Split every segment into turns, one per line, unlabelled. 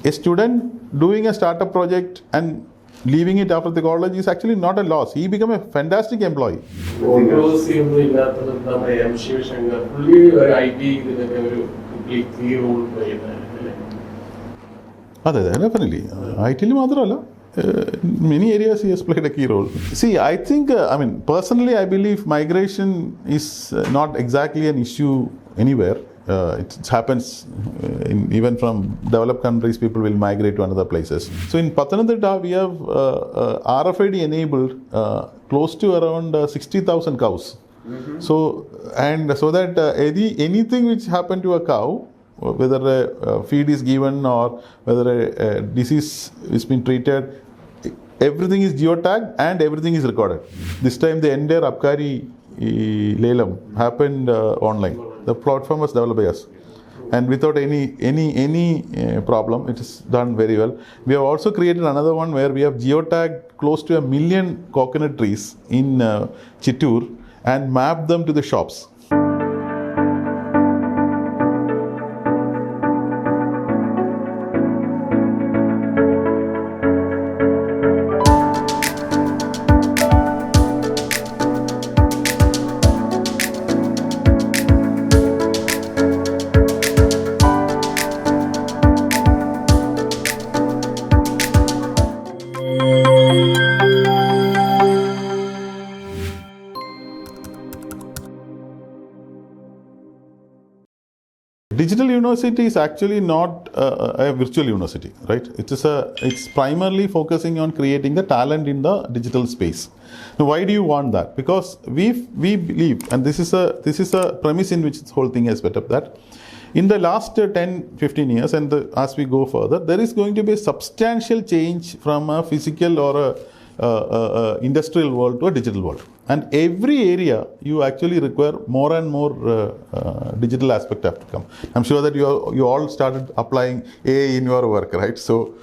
A student doing a startup project and leaving it after the college is actually not a loss. He become a fantastic employee. Definitely. IT in many areas he has played a key role. See, I think, personally, I believe migration is not exactly an issue anywhere. It happens even from developed countries, people will migrate to other places. So in Pathanamthitta, we have RFID enabled close to around 60,000 cows. Mm-hmm. So that anything which happened to a cow, whether a feed is given or whether a disease is being treated, everything is geotagged and everything is recorded. This time the entire Abkari Lelam happened online. The platform was developed by us, and without any problem, it is done very well. We have also created another one where we have geotagged close to 1 million coconut trees in Chittoor and mapped them to the shops. Digital university is actually not a virtual university, right? It's primarily focusing on creating the talent in the digital space. Now, why do you want that? Because we believe, and this is a premise in which this whole thing is set up, that in the last 10-15 years, and as we go further, there is going to be a substantial change from a physical or a industrial world to a digital world. And every area you actually require more and more digital aspect have to come. I'm sure that you all started applying AI in your work, right? So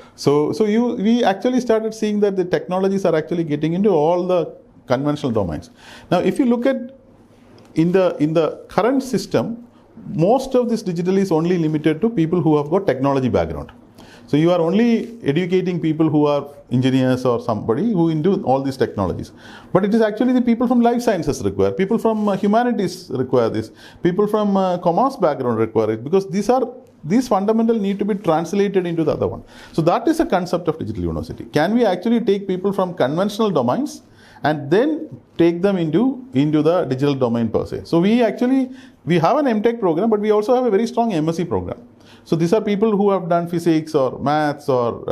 we actually started seeing that the technologies are actually getting into all the conventional domains. Now, if you look at in the current system, most of this digital is only limited to people who have got technology background. So you are only educating people who are engineers or somebody who into all these technologies. But it is actually the people from life sciences require, people from humanities require this, people from commerce background require it, because these fundamental need to be translated into the other one. So that is a concept of digital university. Can we actually take people from conventional domains and then take them into the digital domain per se? So we have an MTech program, but we also have a very strong MSc program. So these are people who have done physics or maths or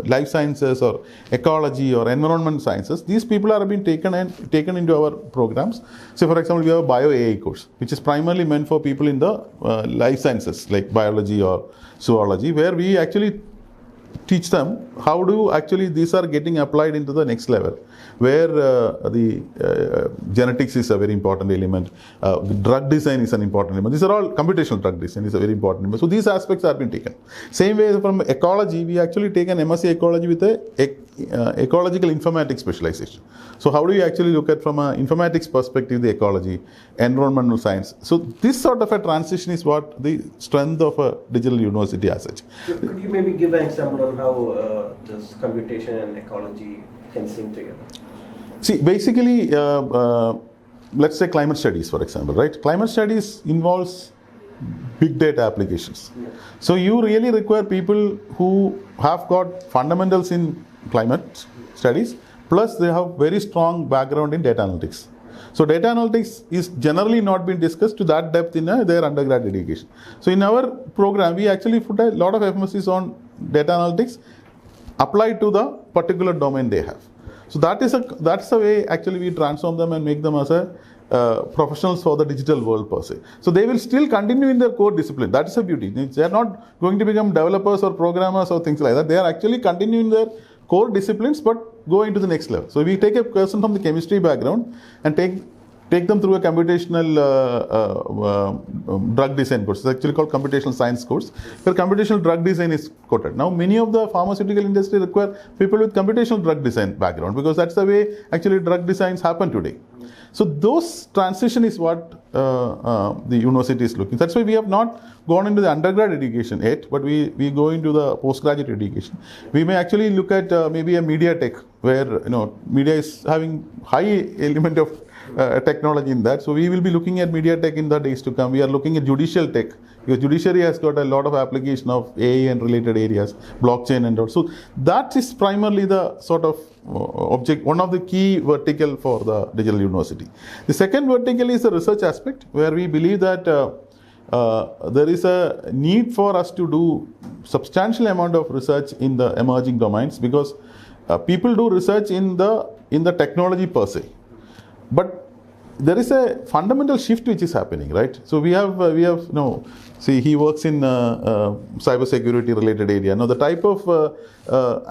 life sciences or ecology or environment sciences. These people are being taken into our programs. So for example, we have a bio AI course, which is primarily meant for people in the life sciences like biology or zoology, where we actually teach them how do actually these are getting applied into the next level, where the genetics is a very important element, drug design is an important element. These are all computational drug design is a very important element. So these aspects have been taken. Same way from ecology, we actually take an MSc ecology with a ecological informatics specialization. So how do you actually look at from an informatics perspective the ecology, environmental science? So this sort of a transition is what the strength of a digital university as such.
Could you maybe give an example on how this computation and ecology can sync together?
See, basically, let's say climate studies, for example, right? Climate studies involves big data applications. Yeah. So you really require people who have got fundamentals in climate studies, plus they have very strong background in data analytics. So data analytics is generally not been discussed to that depth in their undergrad education. So in our program, we actually put a lot of emphasis on data analytics applied to the particular domain they have. So that's the way actually we transform them and make them as a professionals for the digital world per se. So they will still continue in their core discipline. That is the beauty. They are not going to become developers or programmers or things like that. They are actually continuing their core disciplines but go into the next level. So we take a person from the chemistry background and take take them through a computational drug design course. It's actually called computational science course, where computational drug design is quoted. Now, many of the pharmaceutical industry require people with computational drug design background, because that's the way actually drug designs happen today. So those transition is what the university is looking. That's why we have not gone into the undergrad education yet, but we go into the postgraduate education. We may actually look at maybe a media tech, where media is having high element of technology in that. So we will be looking at media tech in the days to come. We are looking at judicial tech, because judiciary has got a lot of application of AI and related areas, blockchain and all. So that is primarily the sort of object, one of the key vertical for the digital university. The second vertical is the research aspect, where we believe that there is a need for us to do substantial amount of research in the emerging domains, because people do research in the technology per se, but there is a fundamental shift which is happening, right? So we have see, he works in cyber security related area. Now the type of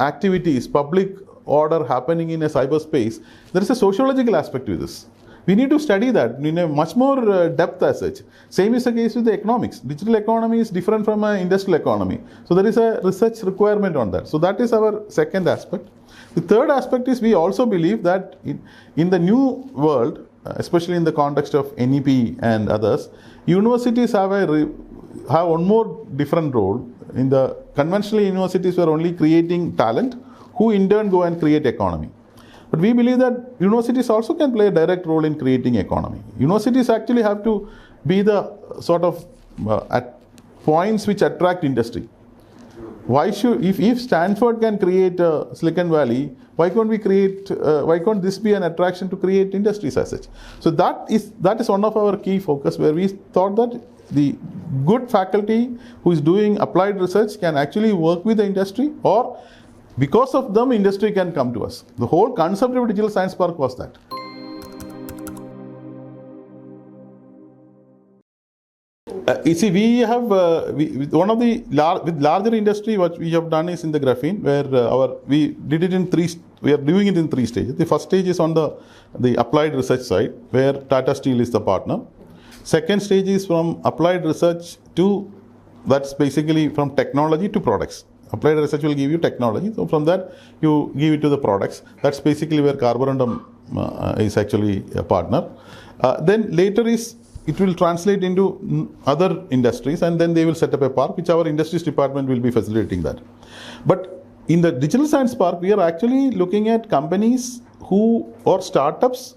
activities, public order happening in a cyberspace, there is a sociological aspect to this. We need to study that in a much more depth as such. Same is the case with the economics. Digital economy is different from an industrial economy. So there is a research requirement on that. So that is our second aspect. The third aspect is we also believe that in the new world, especially in the context of NEP and others, universities have one more different role. In the conventional universities, we are only creating talent, who in turn go and create economy. But we believe that universities also can play a direct role in creating economy. Universities actually have to be the sort of at points which attract industry. Why should, if Stanford can create Silicon Valley, why can't we create? Why can't this be an attraction to create industries as such? So that is one of our key focus, where we thought that the good faculty who is doing applied research can actually work with the industry, or because of them, industry can come to us. The whole concept of Digital Science Park was that. You see, we have one of the larger industry what we have done is in the graphene, where we did it in we are doing it in 3 stages. The first stage is on the applied research side, where Tata Steel is the partner. Second stage is from applied research to, that's basically from technology to products. Applied research will give you technology, so from that you give it to the products. That's basically where Carborundum is actually a partner. Then later it will translate into other industries, and then they will set up a park, which our industries department will be facilitating that. But in the Digital Science Park, we are actually looking at companies or startups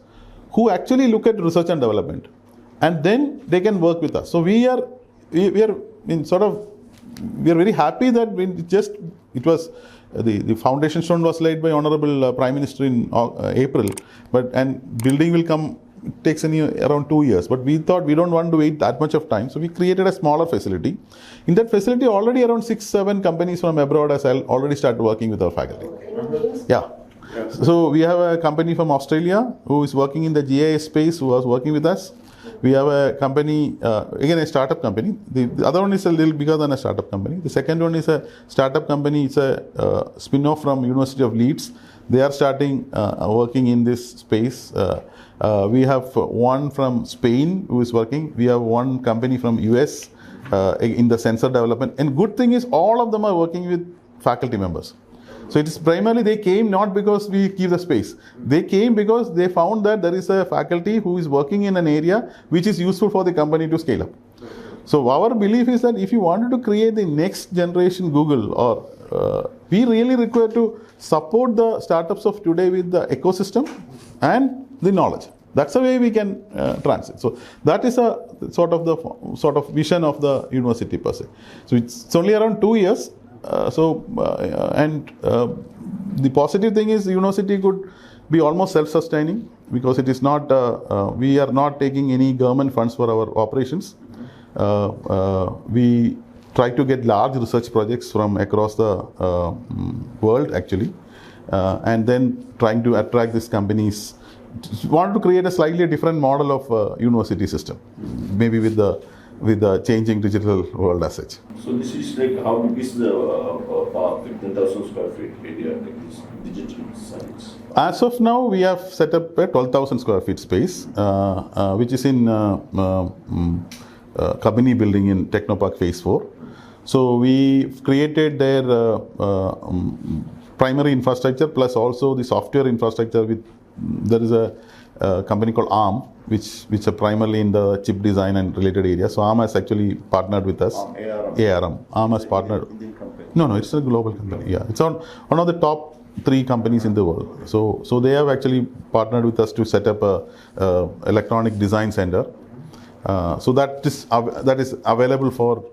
who actually look at research and development, and then they can work with us. So we are very happy that the foundation stone was laid by Honorable Prime Minister in April, and building will come. It takes around 2 years, but we thought we don't want to wait that much of time, so we created a smaller facility. In that facility, already around 6-7 companies from abroad has already started working with our faculty. Yeah. So we have a company from Australia who is working in the GIS space, who was working with us. We have a company, again a startup company. The other one is a little bigger than a startup company. The second one is a startup company. It's a spin-off from University of Leeds. They are starting working in this space. We have one from Spain who is working. We have one company from US in the sensor development. And good thing is all of them are working with faculty members. So it is primarily they came not because we give the space. They came because they found that there is a faculty who is working in an area which is useful for the company to scale up. So our belief is that if you wanted to create the next generation Google, or we really require to support the startups of today with the ecosystem and the knowledge. That's the way we can transit. So that is a sort of vision of the university per se. So it's only around 2 years. The positive thing is the university could be almost self-sustaining, because it is not we are not taking any government funds for our operations. We try to get large research projects from across the world actually, and then trying to attract these companies. Want to create a slightly different model of university system, maybe with the with the changing digital world as such.
So this is like how big is the park, like 10,000 square feet area, like this digital science?
As of now, we have set up a 12,000 square feet space, which is in Kabini building in Technopark Phase 4. So we created their primary infrastructure plus also the software infrastructure. There is a company called ARM, which are primarily in the chip design and related areas. So ARM has actually partnered with us. ARM. ARM has partnered.
Indian company.
No, it's a global company. Yeah, it's one of the top 3 companies in the world. So they have actually partnered with us to set up a electronic design center. So that is available for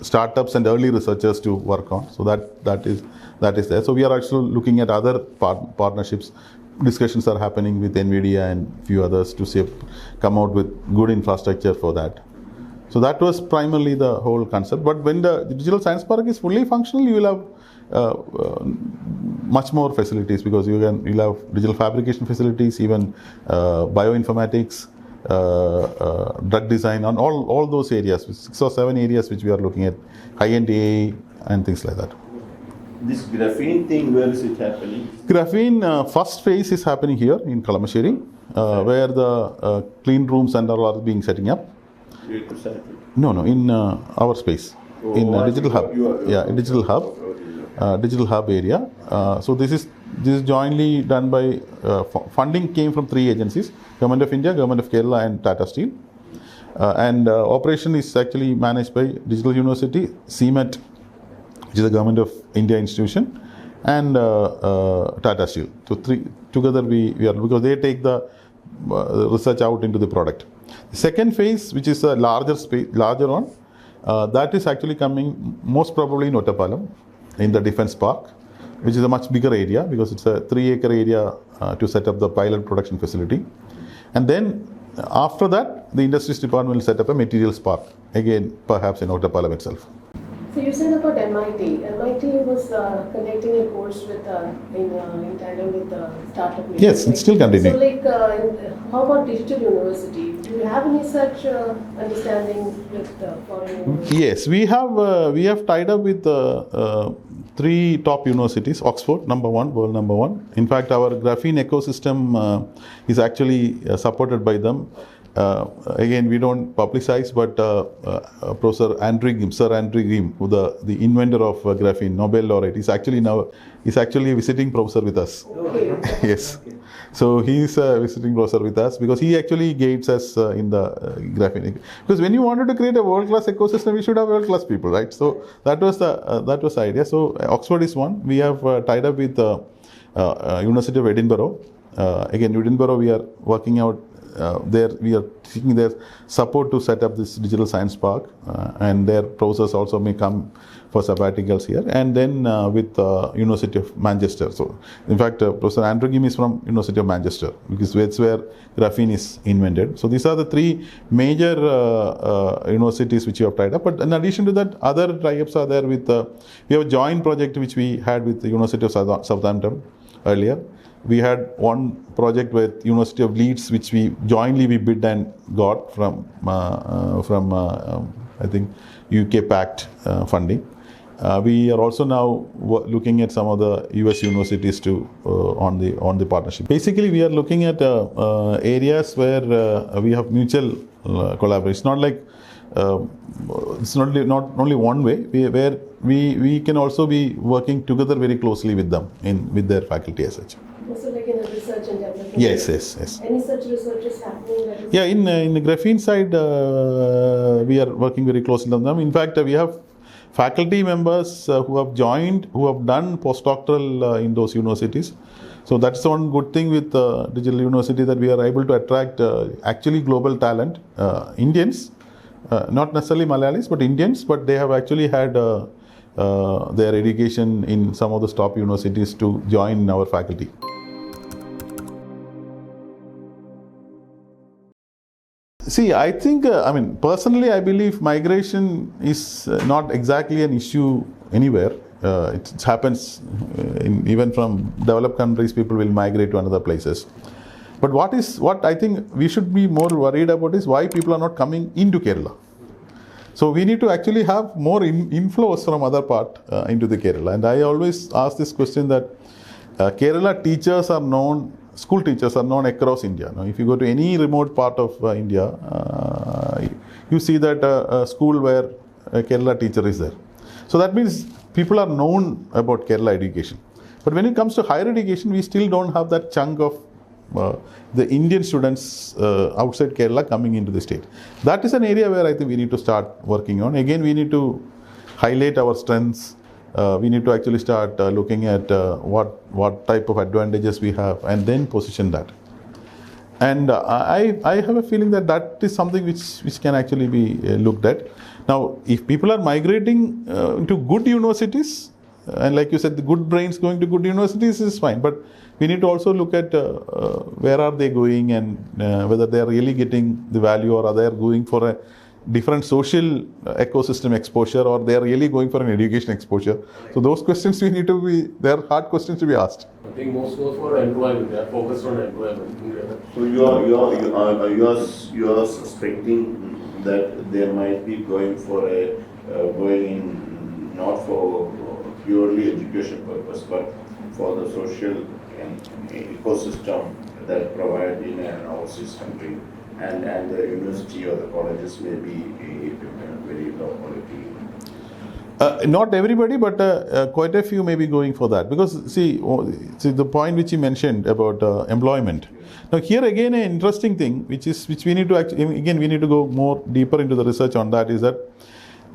startups and early researchers to work on. So that is there. So we are actually looking at other partnerships. Discussions are happening with NVIDIA and few others to come out with good infrastructure for that. So that was primarily the whole concept. But when the digital science park is fully functional, you will have much more facilities, because you'll have digital fabrication facilities, even bioinformatics, drug design, and all those areas, 6 or 7 areas which we are looking at, high-end AI and things like that.
This graphene thing, where is it happening?
Graphene first phase is happening here in Kalamasheri, where the clean rooms and all are being setting up. No, in our space, in digital hub. Digital hub. Digital hub area. So this is jointly done by funding came from 3 agencies: Government of India, Government of Kerala, and Tata Steel. And operation is actually managed by Digital University, CMET, which is the Government of India institution, and Tata Steel. So 3 together we are, because they take the research out into the product. The second phase, which is a larger one, that is actually coming most probably in Ottapalam, in the Defence Park, which is a much bigger area, because it's a 3-acre area to set up the pilot production facility. And then after that, the Industries Department will set up a materials park, again perhaps in Ottapalam itself.
So you said about MIT. MIT was conducting a course with in tandem with the startup.
Yes, it's still continuing.
So how about Digital University? Do you have any such understanding with foreign universities?
Yes, we have tied up with 3 top universities. Oxford, world number 1. In fact, our graphene ecosystem is actually supported by them. Again, we don't publicize, but Professor Sir Andrew Grimm, who the inventor of graphene, Nobel laureate, is actually a visiting professor with us.
Okay.
Yes. So he is a visiting professor with us, because he actually guides us in the graphene. Because when you wanted to create a world-class ecosystem, we should have world-class people, right? So that was the idea. So Oxford is one. We have tied up with University of Edinburgh. Again, Edinburgh, we are working out. We are seeking their support to set up this digital science park, and their professors also may come for sabbaticals here. And then with University of Manchester. So, in fact, Professor Andrew Grimm is from University of Manchester, because that's where graphene is invented. So these are the 3 major universities which we have tied up. But in addition to that, other tie-ups are there with. We have a joint project which we had with the University of Southampton earlier. We had one project with University of Leeds, which we jointly bid and got from I think UK Pact funding. We are also now looking at some of the US universities on the partnership. Basically, we are looking at areas where we have mutual collaboration. It's not like it's not only one way, where we can also be working together very closely with them with their faculty as such.
So like in the research and development?
Yes.
Any such research is happening?
Yeah, in the graphene side, we are working very closely with them. In fact, we have faculty members who have done postdoctoral in those universities. So that's one good thing with Digital University, that we are able to attract actually global talent, Indians, not necessarily Malayalis, but Indians, but they have actually had their education in some of the top universities to join our faculty. See, I think, personally, I believe migration is not exactly an issue anywhere. It happens even from developed countries, people will migrate to other places. But what I think we should be more worried about is why people are not coming into Kerala. So we need to actually have more inflows from other part into the Kerala. And I always ask this question that Kerala teachers are known, school teachers are known across India. Now, if you go to any remote part of India, you see that a school where a Kerala teacher is there. So that means people are known about Kerala education. But when it comes to higher education, we still don't have that chunk of the Indian students outside Kerala coming into the state. That is an area where I think we need to start working on. Again, we need to highlight our strengths. We need to actually start looking at what type of advantages we have and then position that. And I have a feeling that is something which can actually be looked at. Now, if people are migrating into good universities, and like you said, the good brains going to good universities is fine, but we need to also look at where are they going and whether they are really getting the value, or are they going for a different social ecosystem exposure, or they are really going for an education exposure. So those questions we need to be, they are hard questions to be asked.
I think most goes for employment. They are focused on employment.
So you are suspecting that they might be going for going in not for purely education purpose, but for the social and ecosystem that provide in an overseas country, and the university or the colleges may be very low quality.
Not everybody, but quite a few may be going for that. Because see the point which you mentioned about employment. Now here again an interesting thing, which we need to actually, again we need to go more deeper into the research on that, is that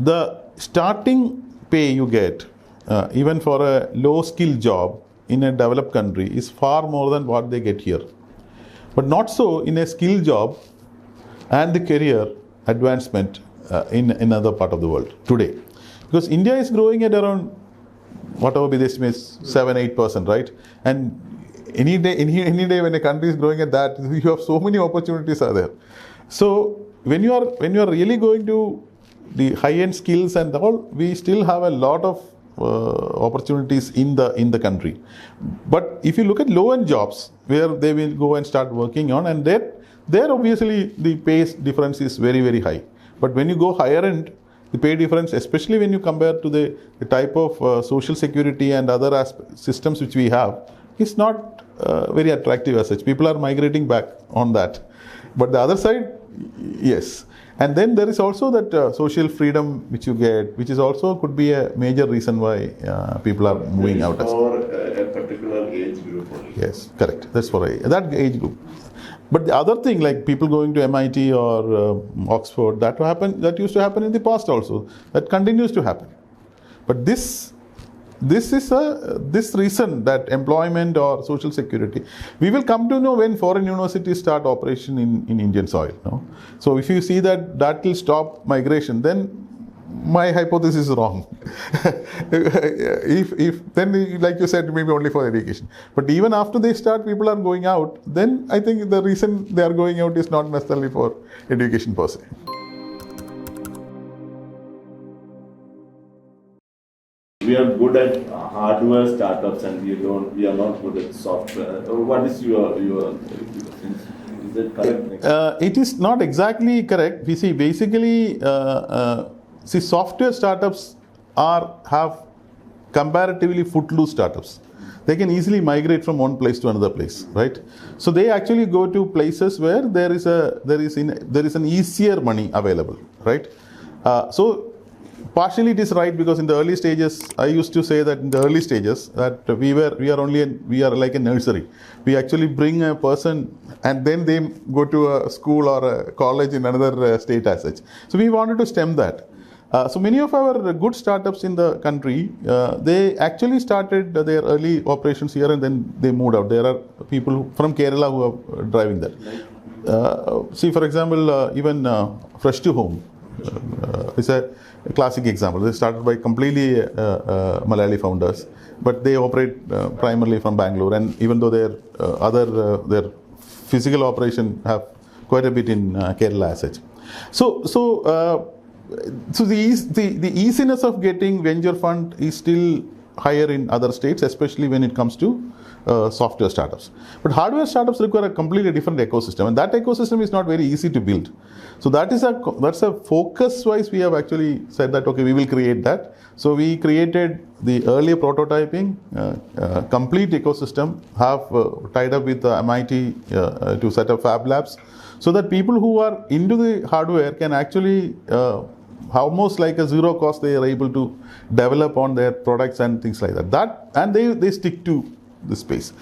the starting pay you get even for a low skill job in a developed country is far more than what they get here. But not so in a skill job and the career advancement in another part of the world today. Because India is growing at around, whatever be the estimate, 7-8%, right? And any day when a country is growing at that, you have so many opportunities are there. So when you are really going to the high-end skills and all, we still have a lot of opportunities in the country. But if you look at low-end jobs where they will go and start working on, and there obviously the pay difference is very, very high. But when you go higher end, the pay difference, especially when you compare to the type of social security and other systems which we have, is not very attractive as such. People are migrating back on that. But the other side, yes. And then there is also that social freedom which you get, which is also could be a major reason why people are moving out.
For a particular age group only.
Yes, correct. That's for that age group. But the other thing, like people going to MIT or Oxford, that used to happen in the past also. That continues to happen. But this reason that employment or social security, we will come to know when foreign universities start operation in Indian soil. No? So if you see that will stop migration, then my hypothesis is wrong. if then, like you said, maybe only for education. But even after they start, people are going out, then I think the reason they are going out is not necessarily for education per se.
We are good at hardware startups, and we are not good at software. What is your is it correct?
It is not exactly correct. We see basically software startups have comparatively footloose startups. They can easily migrate from one place to another place, right? So they actually go to places where there is an easier money available, right? So partially it is right, because in the early stages, I used to say that in the early stages that we are like a nursery. We actually bring a person and then they go to a school or a college in another state as such. So we wanted to stem that. So many of our good startups in the country, they actually started their early operations here and then they moved out. There are people from Kerala who are driving that. See, for example, even Fresh to Home is a classic example. They started by completely Malayali founders, but they operate primarily from Bangalore, and even though their physical operation have quite a bit in Kerala as such. So the easiness of getting venture fund is still higher in other states, especially when it comes to software startups. But hardware startups require a completely different ecosystem, and that ecosystem is not very easy to build. So that's a focus-wise. We have actually said that okay, we will create that. So we created the early prototyping, complete ecosystem, have tied up with MIT to set up fab labs, so that people who are into the hardware can actually almost like a zero cost, they are able to develop on their products and things like that. And they stick to the space.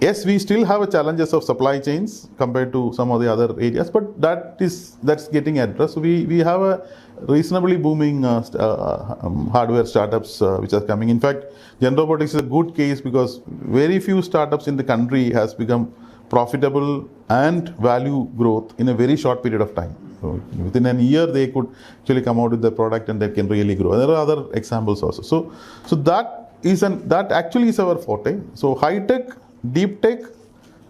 Yes, we still have challenges of supply chains compared to some of the other areas, but that's getting addressed. So we have a reasonably booming hardware startups which are coming. In fact, Gen Robotics is a good case because very few startups in the country has become profitable and value growth in a very short period of time. So within a year, they could actually come out with the product and they can really grow. There are other examples also. So that actually is our forte. So high tech, deep tech,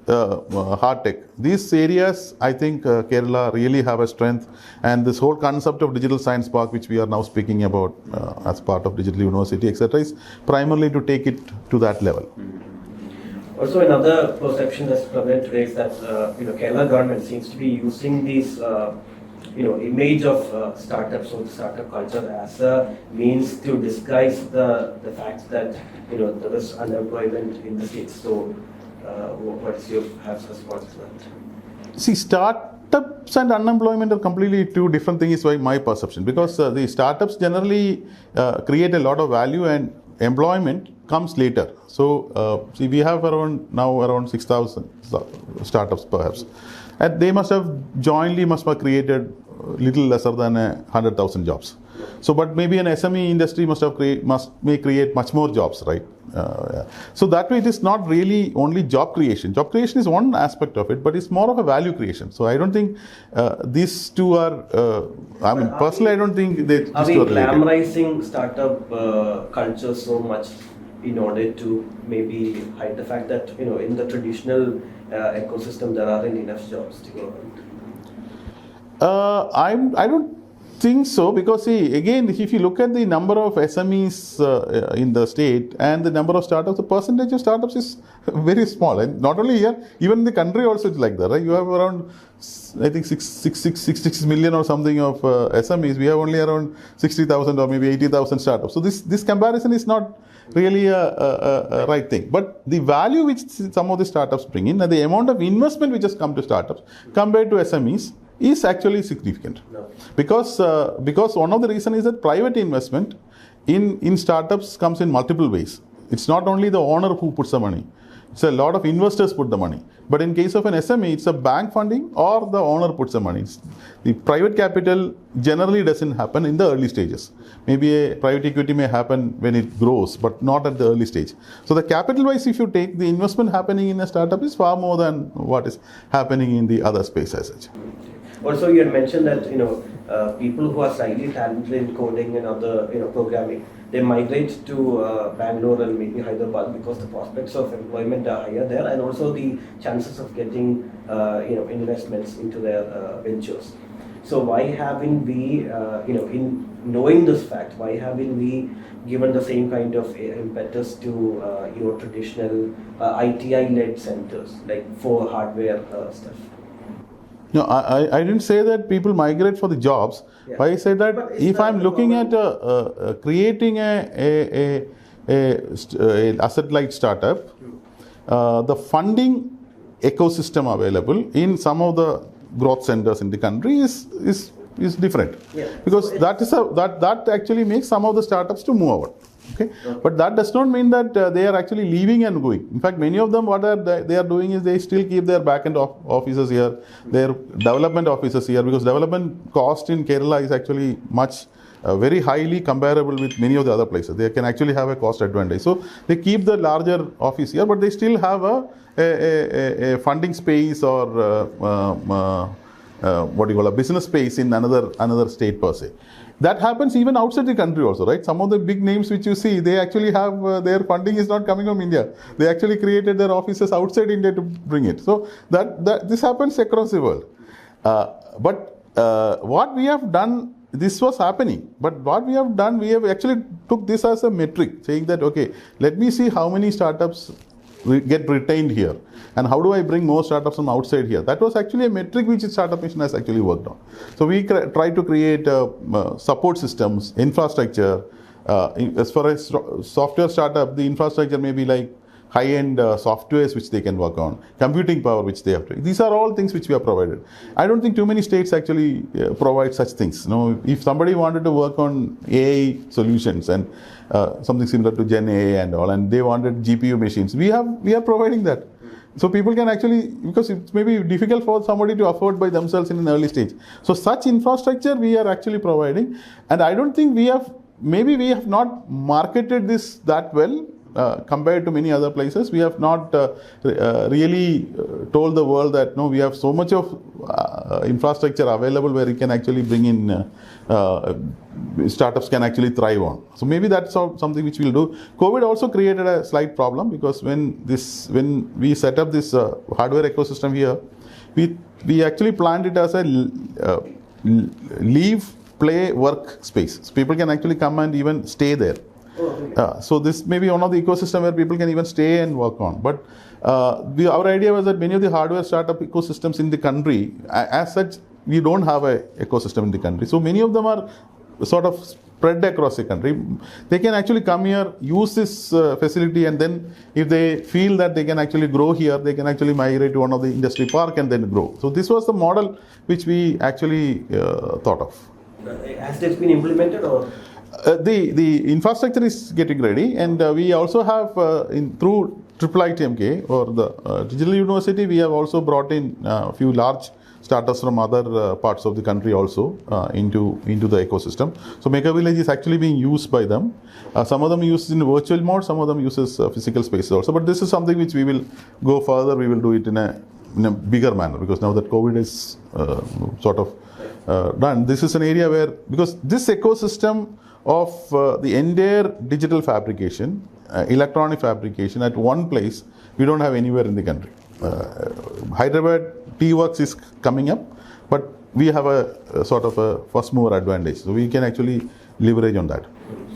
hard tech. These areas, I think Kerala really have a strength, and this whole concept of digital science park, which we are now speaking about as part of digital university, etc., is primarily to take it to that level.
Also, another perception that's prevalent today is that Kerala government seems to be using these image of startups or the startup culture as a means to disguise the fact that there is unemployment in the states. So, what is your response to that?
See, startups and unemployment are completely two different things, is my perception. Because the startups generally create a lot of value, and employment comes later. So, see, we have around 6,000 startups perhaps, and they must have created little lesser than 100,000 jobs. So, but maybe an SME industry may create much more jobs, right? So that way, it is not really only job creation. Job creation is one aspect of it, but it's more of a value creation. So I don't think these two are. Personally, I don't think these
are
two are
we glamorizing startup culture so much in order to maybe hide the fact that in the traditional ecosystem there aren't enough jobs to go around?
I don't think so, because see, again, if you look at the number of SMEs in the state and the number of startups, the percentage of startups is very small. And not only here, even in the country also it's like that, right? You have around, I think 66 million or something of SMEs. We have only around 60,000 or maybe 80,000 startups. So this comparison is not really a right thing. But the value which some of the startups bring in, and the amount of investment which has come to startups compared to SMEs, is actually significant.
No.
Because one of the reasons is that private investment in startups comes in multiple ways. It's not only the owner who puts the money. It's a lot of investors put the money. But in case of an SME, it's a bank funding or the owner puts the money. The private capital generally doesn't happen in the early stages. Maybe a private equity may happen when it grows, but not at the early stage. So the capital wise, if you take, the investment happening in a startup is far more than what is happening in the other space as such.
Also, you had mentioned that people who are slightly talented in coding and other programming, they migrate to Bangalore and maybe Hyderabad because the prospects of employment are higher there, and also the chances of getting investments into their ventures. So why haven't we, in knowing this fact, why haven't we given the same kind of impetus to your traditional ITI-led centers, like for hardware stuff?
No, I didn't say that people migrate for the jobs.
Yeah.
I said that if I'm looking at creating a asset-light startup, the funding ecosystem available in some of the growth centers in the country is different.
Yeah.
Because
So
that actually makes some of the startups to move out. Okay, but that does not mean that they are actually leaving and going. In fact, many of them, what they are doing is they still keep their back-end offices here, their development offices here, because development cost in Kerala is actually very highly comparable with many of the other places. They can actually have a cost advantage. So they keep the larger office here, but they still have a funding space or a business space in another state per se. That happens even outside the country also, right? Some of the big names which you see, they actually have their funding is not coming from India. They actually created their offices outside India to bring it. So that this happens across the world. But what we have done this was happening. But what we have done, we have actually took this as a metric, saying that, okay, let me see how many startups get retained here, and how do I bring more startups from outside here. That was actually a metric which Startup Mission has actually worked on. So we try to create support systems, infrastructure. As far as software startup, the infrastructure may be like high-end softwares which they can work on, computing power which they have to. These are all things which we have provided. I don't think too many states actually provide such things. You know, if somebody wanted to work on AI solutions and something similar to Gen AI and all, and they wanted GPU machines, we are providing that. So people can actually, because it may be difficult for somebody to afford by themselves in an early stage. So such infrastructure we are actually providing, and I don't think we have not marketed this that well. Compared to many other places, we have not really told the world that no, we have so much of infrastructure available where you can actually bring in startups can actually thrive on. So maybe that's something which we'll do. COVID also created a slight problem, because when we set up this hardware ecosystem here, we actually planned it as a leave, play, work space. So people can actually come and even stay there. So this may be one of the ecosystem where people can even stay and work on. But our idea was that many of the hardware startup ecosystems in the country, as such, we don't have an ecosystem in the country. So many of them are sort of spread across the country. They can actually come here, use this facility, and then if they feel that they can actually grow here, they can actually migrate to one of the industry park and then grow. So this was the model which we actually thought of.
Has it been implemented, or?
The infrastructure is getting ready, and we also have through IIITMK or the Digital University, we have also brought in a few large startups from other parts of the country also into the ecosystem. So Maker Village is actually being used by them. Some of them use in virtual mode, some of them uses physical spaces also. But this is something which we will go further. We will do it in a bigger manner, because now that COVID is sort of done. This is an area where, because this ecosystem of the entire digital fabrication, electronic fabrication at one place, we don't have anywhere in the country. Hyderabad T-Works is coming up, but we have a sort of a first mover advantage. So we can actually leverage on that.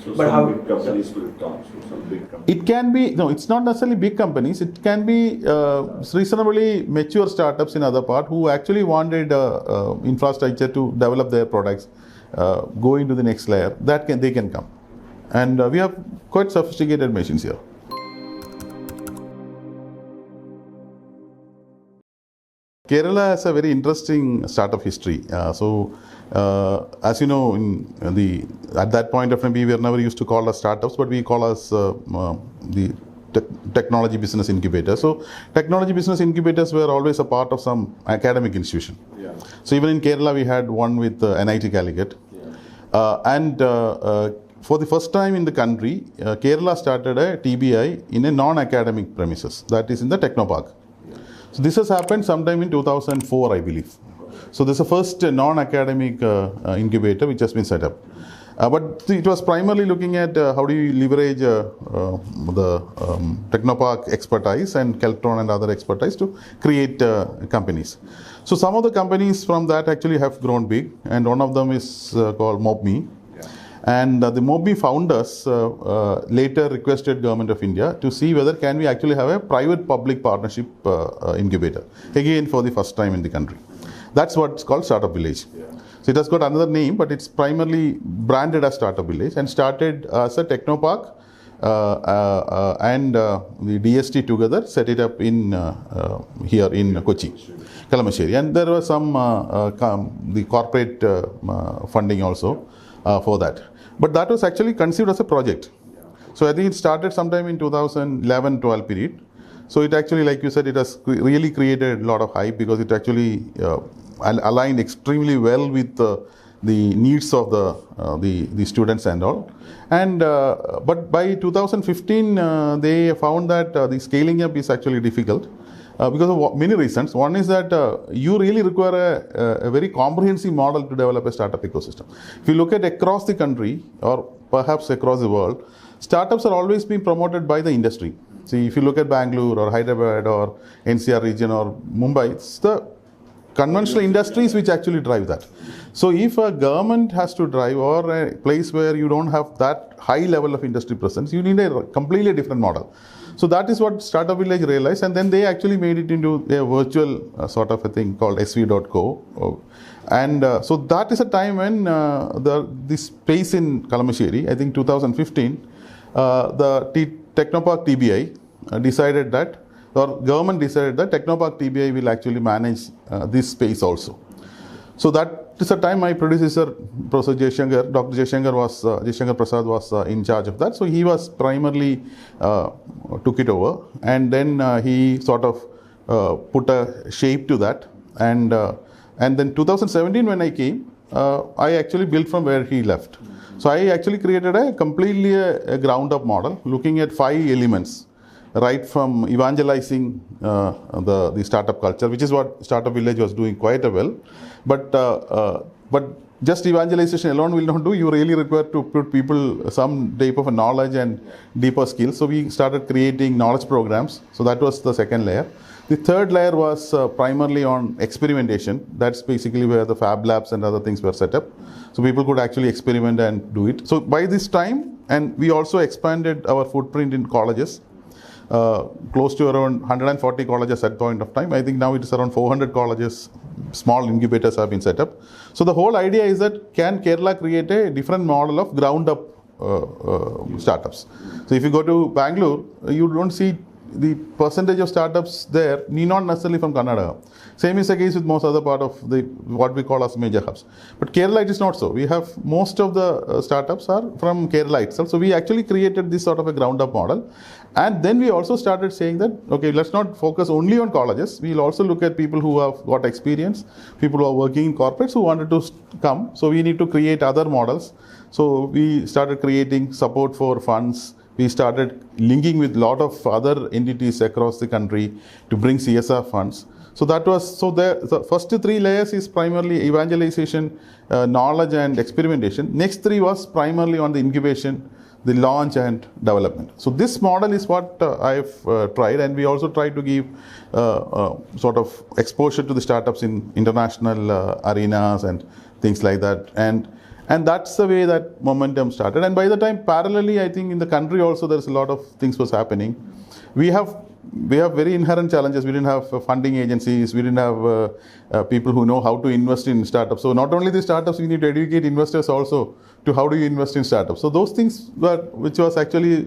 So
But
some
how-
big companies will come, so some big companies.
It can be, no, it's not necessarily big companies. It can be reasonably mature startups in other part who actually wanted infrastructure to develop their products, go into the next layer. They can come. And we have quite sophisticated machines here. Kerala has a very interesting startup history. As you know, at that point of time, we were never used to call us startups, but we call us the technology business incubator. So technology business incubators were always a part of some academic institution.
Yeah.
So even in Kerala, we had one with NIT Calicut.
Yeah.
For the first time in the country, Kerala started a TBI in a non-academic premises, that is in the Technopark. So this has happened sometime in 2004, I believe. So this is the first non-academic incubator which has been set up. But it was primarily looking at how do you leverage the Technopark expertise and Keltron and other expertise to create companies. So some of the companies from that actually have grown big, and one of them is called MobMe. And the MobMe founders later requested Government of India to see whether can we actually have a private-public partnership incubator, again for the first time in the country. That's what's called Startup Village.
Yeah.
So it has got another name, but it's primarily branded as Startup Village and started as a Technopark and the DST together set it up in here in Kochi, Kalamassery. And there was some the corporate funding also for that. But that was actually conceived as a project. So I think it started sometime in 2011-12 period. So it actually, like you said, it has really created a lot of hype because it actually aligned extremely well with the needs of the students and all. And but by 2015, they found that the scaling up is actually difficult because of many reasons. One is that you really require a very comprehensive model to develop a startup ecosystem. If you look at across the country or perhaps across the world, startups are always being promoted by the industry. See, if you look at Bangalore or Hyderabad or NCR region or Mumbai, it's the conventional industries which actually drive that. So if a government has to drive, or a place where you don't have that high level of industry presence, you need a completely different model. So that is what Startup Village realized, and then they actually made it into a virtual sort of a thing called sv.co. And so that is a time when this space in Kalamassery, I think 2015, the Technopark TBI decided that, or government decided that Technopark TBI will actually manage this space also. So that is the time my predecessor, Professor Jaishankar, Dr. Jaishankar Prasad was in charge of that. So he was primarily took it over, and then he sort of put a shape to that. And then 2017 when I came, I actually built from where he left. So I actually created a completely a ground up model looking at 5 elements, right from evangelizing the startup culture, which is what Startup Village was doing quite well. But just evangelization alone will not do. You really require to put people some type of a knowledge and deeper skills. So we started creating knowledge programs. So that was the second layer. The third layer was primarily on experimentation. That's basically where the fab labs and other things were set up. So people could actually experiment and do it. So by this time, and we also expanded our footprint in colleges, close to around 140 colleges at point of time. I think now it is around 400 colleges, small incubators have been set up. So the whole idea is that can Kerala create a different model of ground up startups. So if you go to Bangalore, you don't see the percentage of startups there, not necessarily from Kannada. Same is the case with most other part of the what we call as major hubs. But Kerala, it is not so. We have most of the startups are from Kerala itself. So we actually created this sort of a ground up model. And then we also started saying that, okay, let's not focus only on colleges. We'll also look at people who have got experience, people who are working in corporates who wanted to come. So we need to create other models. So we started creating support for funds. We started linking with a lot of other entities across the country to bring CSR funds. So that was, so the first 3 layers is primarily evangelization, knowledge and experimentation. Next 3 was primarily on the incubation, the launch and development. So this model is what I've tried, and we also try to give sort of exposure to the startups in international arenas and things like that. And that's the way that momentum started. And by the time, parallelly, I think in the country also there's a lot of things was happening. We have very inherent challenges. We didn't have funding agencies. We didn't have people who know how to invest in startups. So not only the startups, we need to educate investors also to how do you invest in startups. So those things which was actually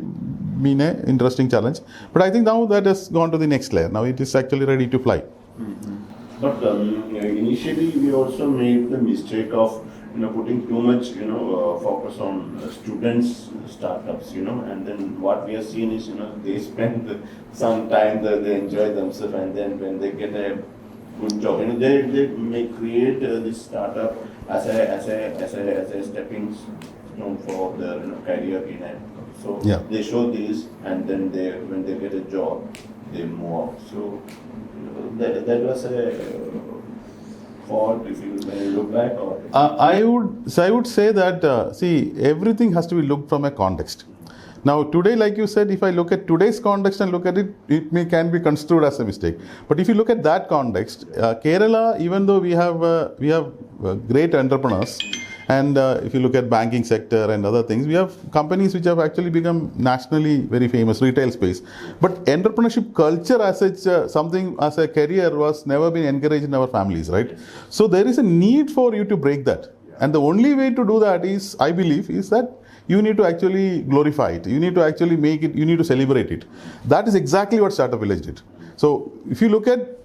been an interesting challenge. But I think now that has gone to the next layer. Now it is actually ready to fly.
Mm-hmm. But initially we also made the mistake of putting too much focus on students startups, and then what we have seen is they spend some time there, they enjoy themselves, and then when they get a good job, they may create this startup as a stepping stone for their career in it. So yeah. They show this, and then when they get a job, they move out. So that was a fault if you look back, or
I would say that see, everything has to be looked from a context. Now today, like you said, if I look at today's context and look at it, can be construed as a mistake. But if you look at that context, Kerala, even though we have great entrepreneurs, and if you look at banking sector and other things, we have companies which have actually become nationally very famous, retail space. But entrepreneurship culture as such, something as a career was never been encouraged in our families, right? So there is a need for you to break that. And the only way to do that is, I believe, is that you need to actually glorify it. You need to actually make it, you need to celebrate it. That is exactly what Startup Village did. So if you look at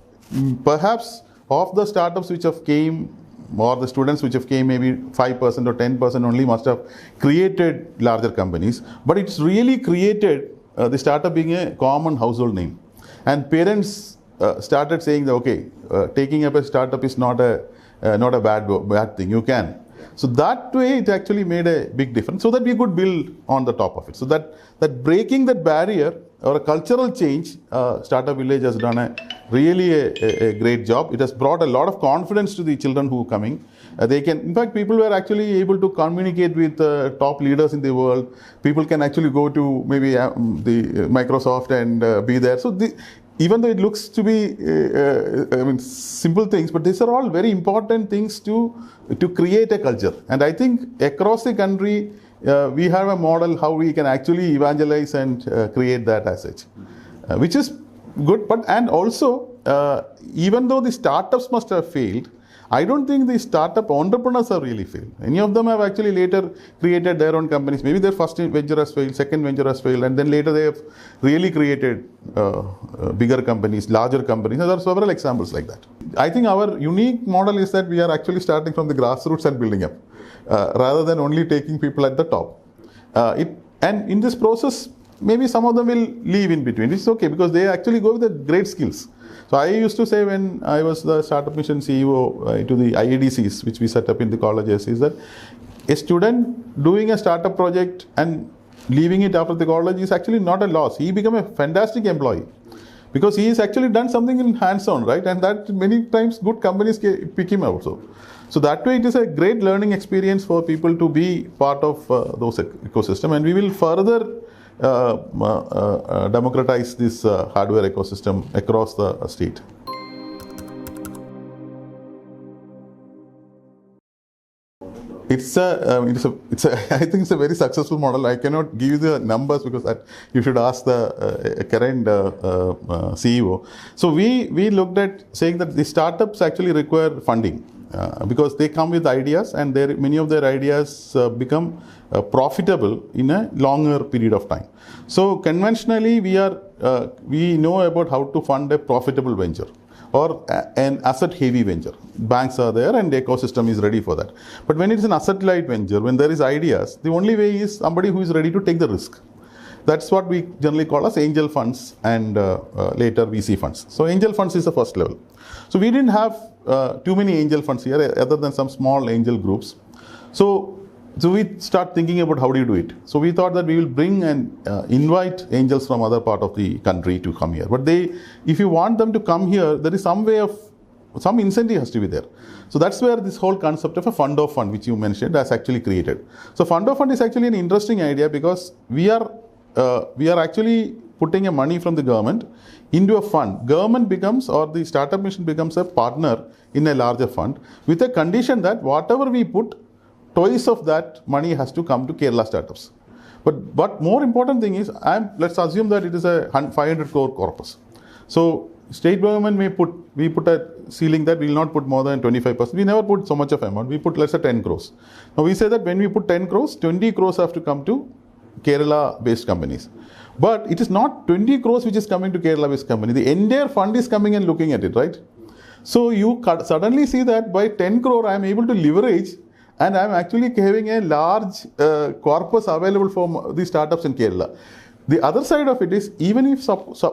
perhaps of the startups which have came, or the students which have came, maybe 5% or 10% only must have created larger companies. But it's really created the startup being a common household name. And parents started saying that, okay, taking up a startup is not a bad thing. You can. So that way it actually made a big difference, so that we could build on the top of it. So that breaking that barrier or a cultural change, Startup Village has done really a great job. It has brought a lot of confidence to the children who are coming. In fact, people were actually able to communicate with top leaders in the world. People can actually go to maybe the Microsoft and be there. So even though it looks to be, simple things, but these are all very important things to create a culture. And I think across the country, we have a model how we can actually evangelize and create that as such, which is good. But and also, even though the startups must have failed, I don't think the startup entrepreneurs have really failed. Any of them have actually later created their own companies. Maybe their first venture has failed, second venture has failed, and then later they have really created bigger companies, larger companies. There are several examples like that. I think our unique model is that we are actually starting from the grassroots and building up, rather than only taking people at the top. And in this process, maybe some of them will leave in between. It's okay because they actually go with the great skills. So I used to say when I was the Startup Mission CEO to the IADCs, which we set up in the colleges, is that a student doing a startup project and leaving it after the college is actually not a loss. He become a fantastic employee because he has actually done something in hands-on, right? And that many times good companies pick him also. So that way it is a great learning experience for people to be part of those ecosystem, and we will further democratize this hardware ecosystem across the state. It's a I think it's a very successful model. I cannot give you the numbers because you should ask the current CEO. So we looked at saying that the startups actually require funding because they come with ideas, and many of their ideas become profitable in a longer period of time. So conventionally, we know about how to fund a profitable venture or an asset-heavy venture. Banks are there and the ecosystem is ready for that. But when it's an asset-light venture, when there is ideas, the only way is somebody who is ready to take the risk. That's what we generally call as angel funds and later VC funds. So angel funds is the first level. So we didn't have too many angel funds here other than some small angel groups. So we start thinking about how do you do it. So we thought that we will bring and invite angels from other part of the country to come here. But if you want them to come here, there is some incentive has to be there. So that's where this whole concept of a fund of fund, which you mentioned, has actually created. So fund of fund is actually an interesting idea because we are actually putting a money from the government into a fund. Government becomes, or the Startup Mission becomes a partner in a larger fund with a condition that whatever we put, twice of that money has to come to Kerala startups. But more important thing is, let's assume that it is a 500 crore corpus. So state government we put a ceiling that we will not put more than 25%. We never put so much of amount. We put let's say 10 crores. Now we say that when we put 10 crores, 20 crores have to come to Kerala-based companies. But it is not 20 crores which is coming to Kerala-based company. The entire fund is coming and looking at it, right? So you suddenly see that by 10 crore I am able to leverage, and I am actually having a large corpus available for the startups in Kerala. The other side of it is, even if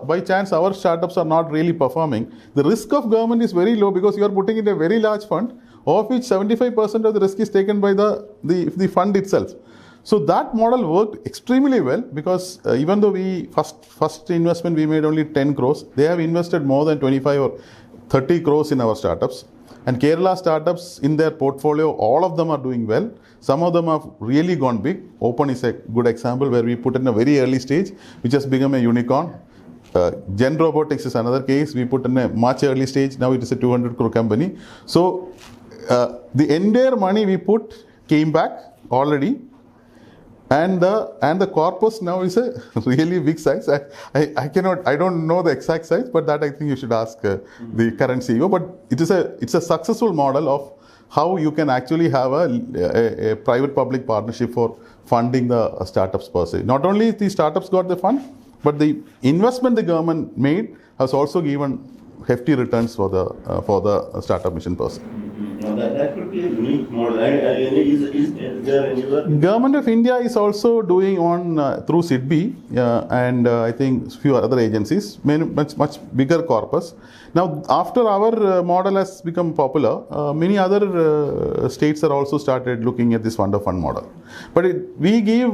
by chance our startups are not really performing, the risk of government is very low because you are putting in a very large fund, of which 75% of the risk is taken by the fund itself. So that model worked extremely well because even though first investment we made only 10 crores, they have invested more than 25 or 30 crores in our startups. And Kerala startups in their portfolio, all of them are doing well. Some of them have really gone big. Open is a good example where we put in a very early stage, which has become a unicorn. Gen Robotics is another case. We put in a much early stage. Now it is a 200 crore company. So the entire money we put came back already. And the corpus now is a really big size. I don't know the exact size, but that I think you should ask the current CEO. But it's a successful model of how you can actually have a private-public partnership for funding the startups per se. Not only the startups got the fund, but the investment the government made has also given hefty returns for the Startup Mission per se.
That could be a unique model. Is there anywhere?
Government of India is also doing through SIDBI and I think few other agencies, much bigger corpus. Now, after our model has become popular, many other states are also started looking at this fund of fund model. But we give,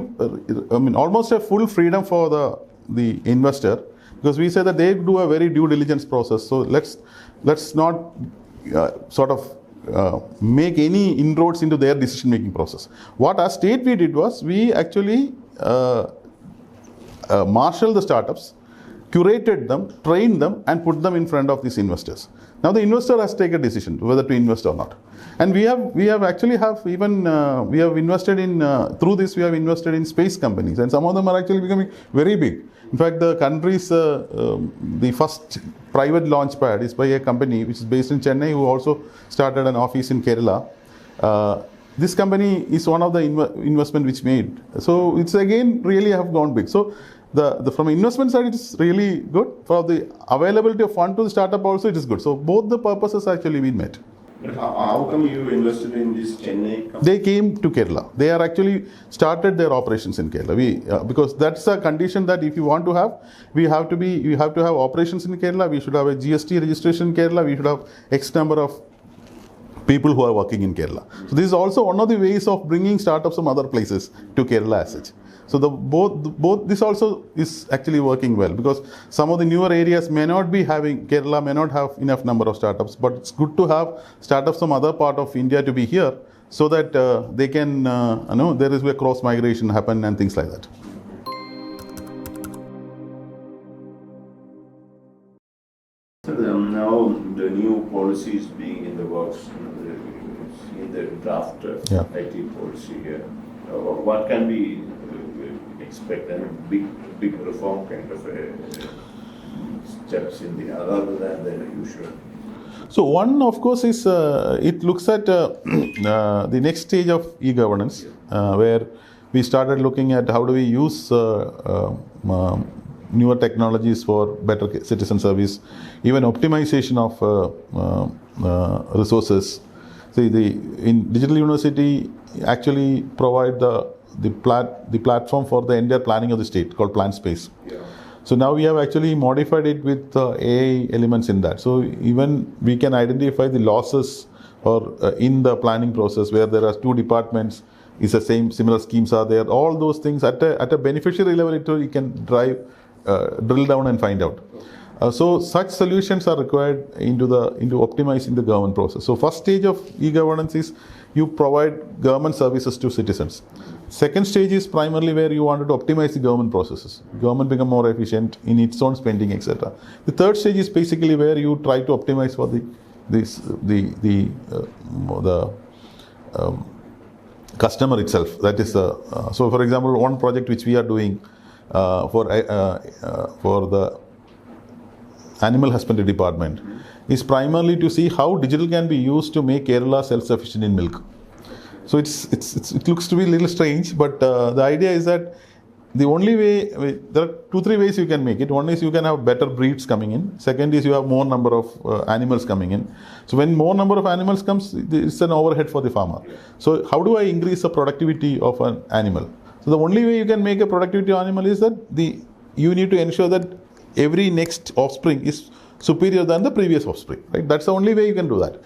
almost a full freedom for the investor because we say that they do a very due diligence process. So let's not make any inroads into their decision-making process. What as state we did was, we actually marshaled the startups curated them, trained them, and put them in front of these investors. Now the investor has to take a decision whether to invest or not. And we have actually we have invested in through this, we have invested in space companies, and some of them are actually becoming very big. In fact, the country's the first private launch pad is by a company which is based in Chennai, who also started an office in Kerala. This company is one of the investment which made. So it's again really have gone big. So the from investment side, it is really good. For the availability of fund to the startup also, it is good. So both the purposes actually been met.
But how come you invested in this Chennai company?
They came to Kerala. They are actually started their operations in Kerala. Because that's a condition that if you want to have, you have to have operations in Kerala. We should have a GST registration in Kerala. We should have X number of people who are working in Kerala. So this is also one of the ways of bringing startups from other places to Kerala as such. So both this also is actually working well, because some of the newer areas Kerala may not have enough number of startups, but it's good to have startups from other part of India to be here, so that they can, there is a cross migration happen and things like that.
Now the new policy is being in the works, in the draft IT policy here. What can we expect? Big reform kind of steps in the other than the usual.
So one, of course, is it looks at the next stage of e-governance, where we started looking at how do we use newer technologies for better citizen service, even optimization of resources. See, in Digital University actually provide the platform for the entire planning of the state, called Plan Space.
Yeah.
So now we have actually modified it with AI elements in that. So even we can identify the losses or in the planning process where there are two departments, is the similar schemes are there. All those things at a beneficiary level, you can drill down and find out. So such solutions are required into optimizing the government process. So first stage of e-governance is you provide government services to citizens. Second stage is primarily where you wanted to optimize the government processes. Government become more efficient in its own spending, etc. The third stage is basically where you try to optimize for the customer itself. That is so. For example, one project which we are doing for the Animal Husbandry Department is primarily to see how digital can be used to make Kerala self-sufficient in milk. So it looks to be a little strange, but the idea is that the only way, there are 2-3 ways you can make it. One is you can have better breeds coming in. Second is you have more number of animals coming in. So when more number of animals comes, it's an overhead for the farmer. So how do I increase the productivity of an animal? So the only way you can make a productivity animal is that you need to ensure that every next offspring is superior than the previous offspring. Right? That's the only way you can do that.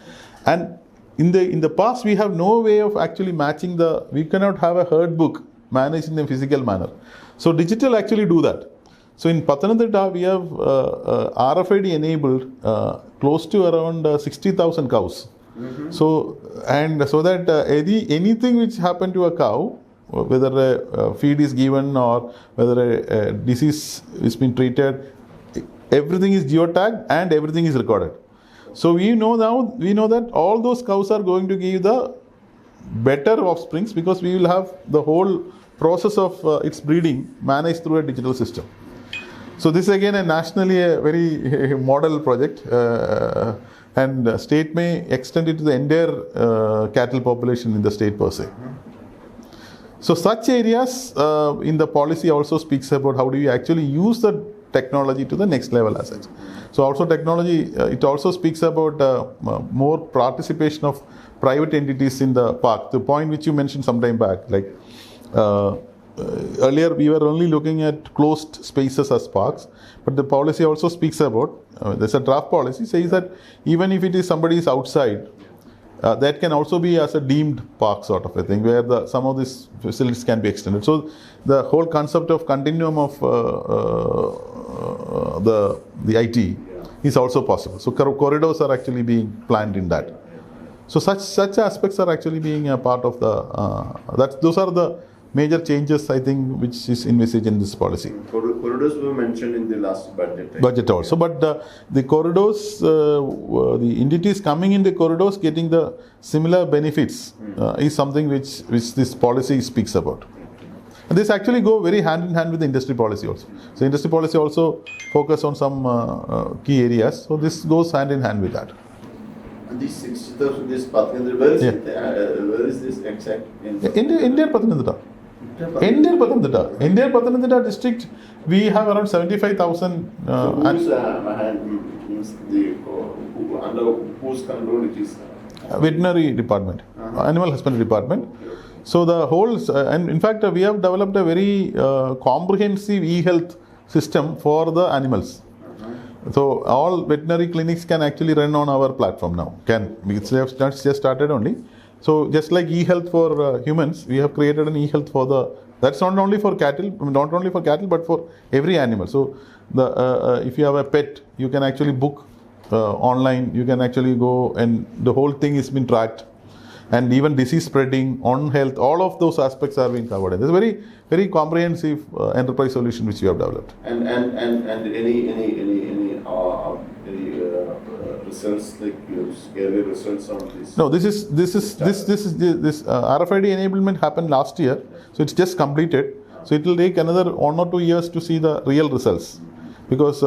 And in the past, we have no way of actually matching we cannot have a herd book managed in a physical manner. So digital actually do that. So in Pathanamthitta, we have RFID enabled close to around 60,000 cows. Mm-hmm. So that anything which happened to a cow, whether a feed is given or whether a disease is been treated, everything is geotagged and everything is recorded. So we know that all those cows are going to give the better offsprings, because we will have the whole process of its breeding managed through a digital system. So this is again nationally a very model project, and state may extend it to the entire cattle population in the state per se. So such areas in the policy also speaks about how do you actually use the technology to the next level as such. So also technology, it also speaks about more participation of private entities in the park. The point which you mentioned some time back, like earlier we were only looking at closed spaces as parks, but the policy also speaks about, there's a draft policy says that even if it is somebody is outside, that can also be as a deemed park sort of a thing, where some of these facilities can be extended. So the whole concept of continuum of the IT is also possible. So corridors are actually being planned in that. So such aspects are actually being a part of those are the major changes, I think, which is envisaged in this policy.
Corridors were mentioned in the last budget. Right?
Budget also, but the corridors, the entities coming in the corridors getting the similar benefits is something which this policy speaks about. And this actually go very hand in hand with the industry policy also. So industry policy also focus on some key areas. So this goes hand in hand with that.
And this 60,000, this Pathendra, where is this exact?
India Pathendra. India Pathanamthitta district, we have around 75,000.
Under whose control it is?
Veterinary department, animal husbandry department. So the whole, and in fact, we have developed a very comprehensive e-health system for the animals. So all veterinary clinics can actually run on our platform now. It's just started only. So just like e-health for humans, we have created an e-health for that's not only for cattle, but for every animal. So if you have a pet, you can actually book online. You can actually go, and the whole thing has been tracked. And even disease spreading, on health, all of those aspects are being covered. It's a very, very comprehensive enterprise solution which we have developed.
And any results, like scary results on this?
No, this RFID enablement happened last year, so it's just completed. So it will take another 1 or 2 years to see the real results, because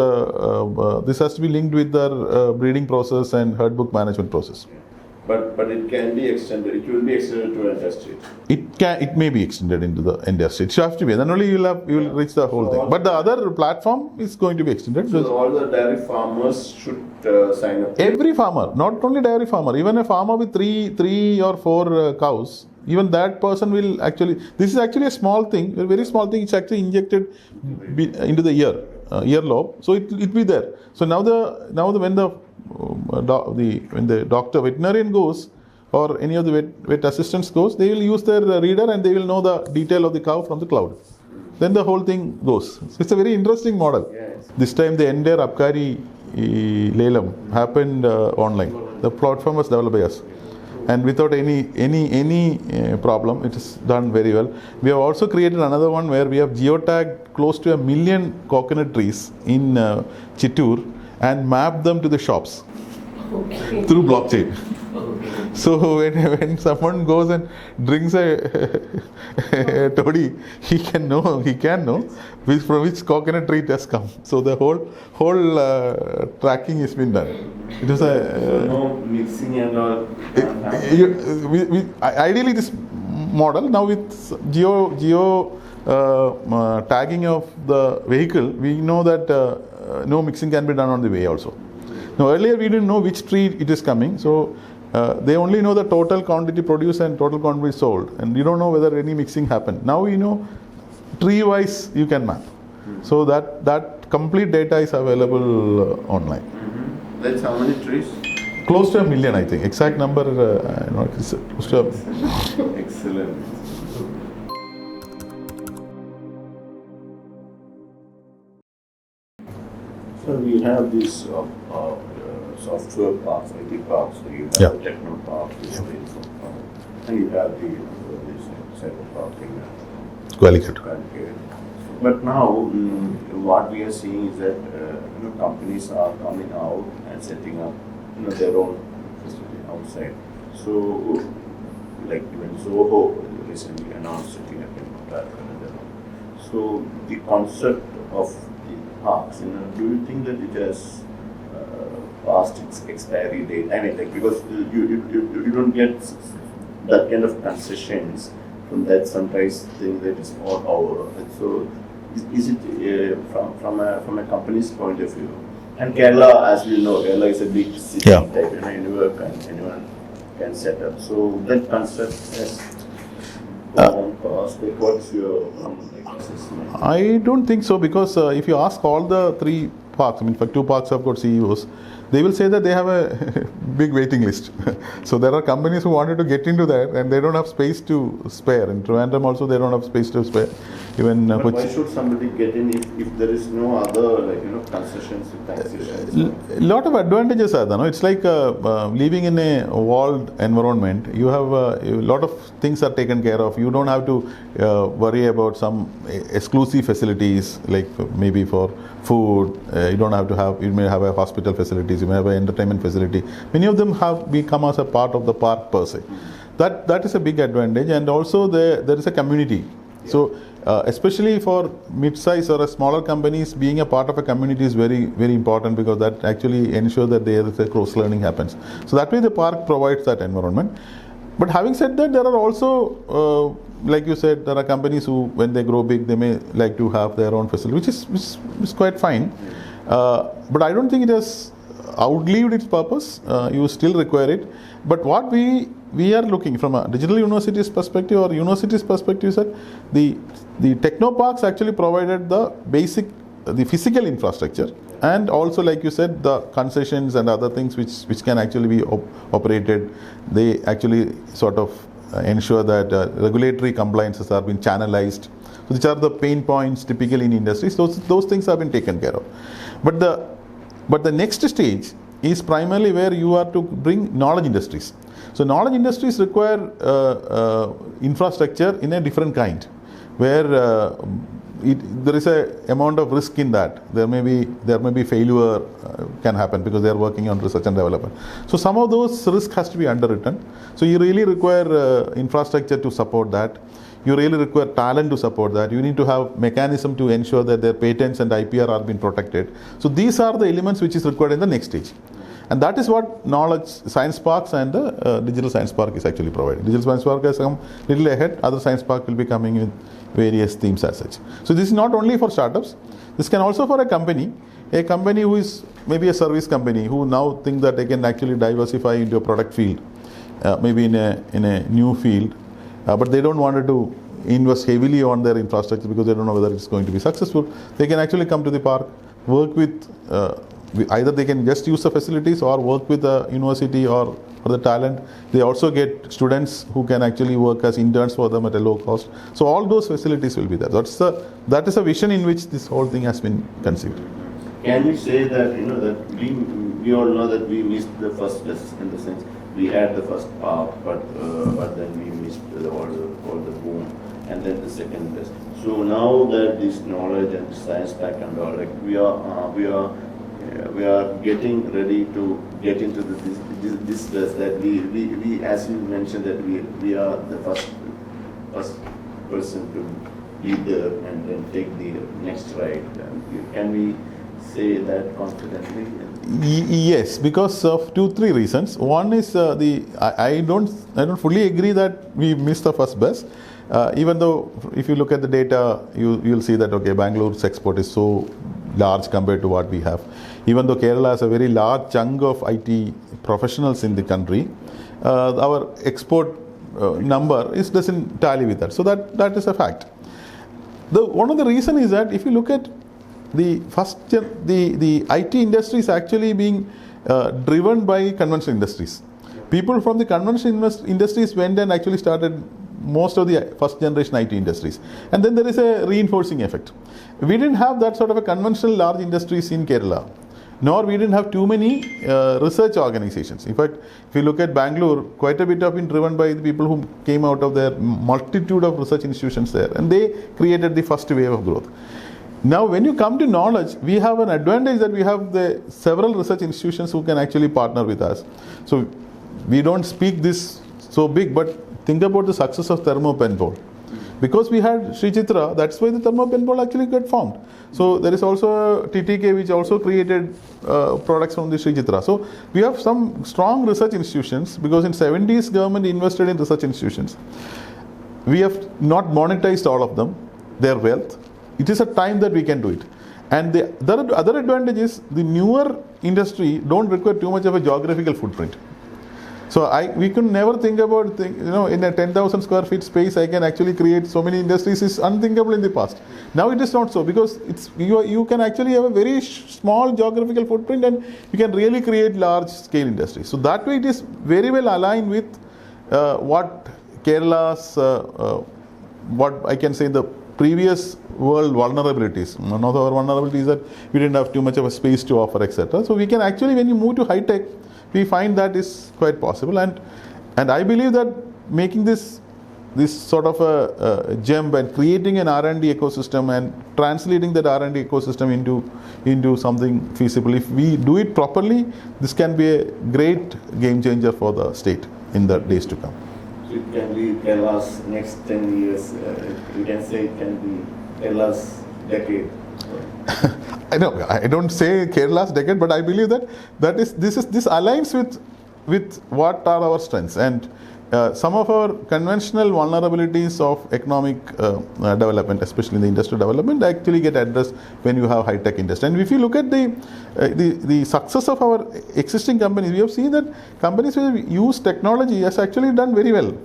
this has to be linked with the breeding process and herd book management process.
But it can be extended. It will be extended to industry.
It may be extended into the industry. It should have to be. Then only you will reach the whole thing. But the other platform is going to be extended.
So all the dairy farmers should sign up.
Every farmer, not only dairy farmer, even a farmer with three or four cows, even that person will actually. This is actually a small thing, a very small thing. It's actually injected into the earlobe, so it will be there. So now when the doctor, veterinarian goes, or any of the vet assistants goes, they will use their reader and they will know the detail of the cow from the cloud. Then the whole thing goes. So it's a very interesting model.
Yes.
This time the entire Abkari Lelam happened online. The platform was developed by us, and without any problem, it is done very well. We have also created another one where we have geotagged close to 1 million coconut trees in Chittoor and mapped them to the shops through blockchain. So when someone goes and drinks a toddy, he can know from which coconut tree it has come. So the whole tracking has been done. It was
no mixing and all.
Ideally this model now with geo tagging of the vehicle, we know that no mixing can be done on the way also. Now earlier we didn't know which tree it is coming, so they only know the total quantity produced and total quantity sold, and you don't know whether any mixing happened. Now you know tree wise you can map. So that complete data is available online.
That's how many trees?
Close to 1 million, I think. Exact number, close to
Excellent. So we have these software parks, IT parks, so you have techno parks, and you have this cyber park in
Qualified.
But now, what we are seeing is that companies are coming out and setting up their own facility outside. So, like even Zoho recently announced setting up in Uttarakhand. So, the concept of the parks, do you think that it has past its expiry date? I mean, like, because you don't get that kind of concessions from that sunrise thing that is all over. So, is it from a company's point of view? And Kerala, as we know, Kerala is a big city type, anyone can set up. So that concept has cost. What's your assessment?
I don't think so, because if you ask all the three parks, I mean, in fact, 2 parks have got CEOs, they will say that they have a big waiting list. So there are companies who wanted to get into that and they don't have space to spare. In Trivandrum also they don't have space to spare. Even
But
Kochi.
why should somebody get in if there is no other, like, concessions, taxations?
A lot of advantages are there. No? It's like living in a walled environment. You have a lot of things are taken care of. You don't have to worry about some exclusive facilities, like maybe for food. You don't have to have. You may have a hospital facilities. You may have an entertainment facility. Many of them have become as a part of the park per se. That is a big advantage, and also there is a community. So especially for mid-size or a smaller companies, being a part of a community is very, very important, because that actually ensures that there is a cross-learning happens. So that way the park provides that environment. But having said that, there are also, like you said, there are companies who, when they grow big, they may like to have their own facility, which is quite fine. But I don't think it has outlived its purpose. You still require it. But what we are looking from a digital university's perspective or university's perspective is that the technoparks actually provided the basic, the physical infrastructure, and also, like you said, the concessions and other things which can actually be operated. They actually sort of ensure that regulatory compliances have been channelized, which are the pain points typically in industries. Those things have been taken care of. But the next stage is primarily where you are to bring knowledge industries. So knowledge industries require infrastructure in a different kind, where there is a amount of risk in that. There may be failure can happen because they are working on research and development. So some of those risk has to be underwritten. So you really require infrastructure to support that. You really require talent to support that. You need to have mechanism to ensure that their patents and IPR are being protected. So these are the elements which is required in the next stage. And that is what knowledge science parks and the digital science park is actually providing. Digital science park has come a little ahead. Other science park will be coming with various themes as such. So this is not only for startups. This can also for a company who is maybe a service company, who now think that they can actually diversify into a product field, maybe in a new field, but they don't want to invest heavily on their infrastructure because they don't know whether it's going to be successful. They can actually come to the park, work with either they can just use the facilities or work with the university or the talent. They also get students who can actually work as interns for them at a low cost. So all those facilities will be there. That is a vision in which this whole thing has been conceived.
Can we say that that we all know that we missed the first test, in the sense we had the first park, but then we missed all the boom, and then the second test. So now that this knowledge and science pack and all, like we are getting ready to get into this test, that we as you mentioned, that we are the first person to lead there and then take the next ride. Can we say that confidently?
Yes, because of 2-3 reasons. One is I don't fully agree that we missed the first bus. Even though if you look at the data, you'll see that Bangalore's export is so large compared to what we have. Even though Kerala has a very large chunk of IT professionals in the country, our export number doesn't tally with that. So that is a fact. One of the reasons is that if you look at the IT industry is actually being driven by conventional industries. People from the conventional industries went and actually started most of the first generation IT industries. And then there is a reinforcing effect. We didn't have that sort of a conventional large industries in Kerala, nor we didn't have too many research organizations. In fact, if you look at Bangalore, quite a bit have been driven by the people who came out of their multitude of research institutions there, and they created the first wave of growth. Now, when you come to knowledge, we have an advantage that we have the several research institutions who can actually partner with us. So we don't speak this so big, but think about the success of Thermo Penpol. Because we had Sri Chitra, that's why the Thermo Penpol actually got formed. So there is also a TTK which also created products from the Sri Chitra. So we have some strong research institutions, because in 70s government invested in research institutions. We have not monetized all of them, their wealth. It is a time that we can do it. And the other advantage is the newer industry don't require too much of a geographical footprint. So we could never think about, in a 10,000 square feet space, I can actually create so many industries is unthinkable in the past. Now it is not so, because you can actually have a very small geographical footprint and you can really create large scale industries. So that way it is very well aligned with what Kerala's, what I can say, the previous world vulnerabilities. One of our vulnerabilities is that we didn't have too much of a space to offer, etc. So we can actually, when you move to high tech, we find that is quite possible, and I believe that making this sort of a gem and creating an R&D ecosystem and translating that R&D ecosystem into something feasible, if we do it properly, this can be a great game changer for the state in the days to come.
So it can be Kerala's next 10 years. We can say it can be Kerala's decade.
I don't say Kerala's decade, but I believe that this aligns with what are our strengths, and some of our conventional vulnerabilities of economic development, especially in the industrial development, actually get addressed when you have high-tech industry. And if you look at the success of our existing companies, we have seen that companies who use technology has actually done very well.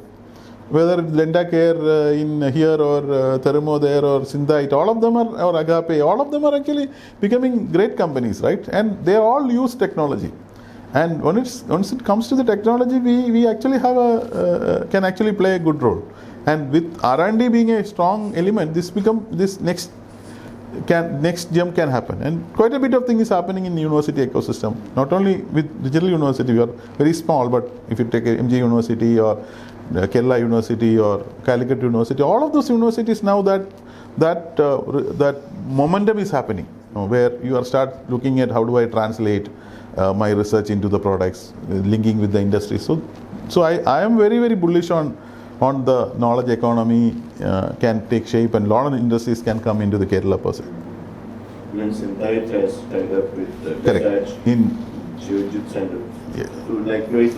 Whether it's Lendacare in here or Thermo there or Synthite, all of them are, or Agape, all of them are actually becoming great companies, right? And they all use technology. And once it comes to the technology, we actually have can actually play a good role. And with R&D being a strong element, this next gem can happen. And quite a bit of thing is happening in the university ecosystem. Not only with digital university, we are very small, but if you take MG University or Kerala University or Calicut University, all of those universities now that momentum is happening, where you start looking at how do I translate my research into the products, linking with the industry. So I am very, very bullish on the knowledge economy can take shape, and a lot of industries can come into the Kerala per se.
Even Synthite has tied up with
Correct. In
Geojit Center.
Yeah.
So like you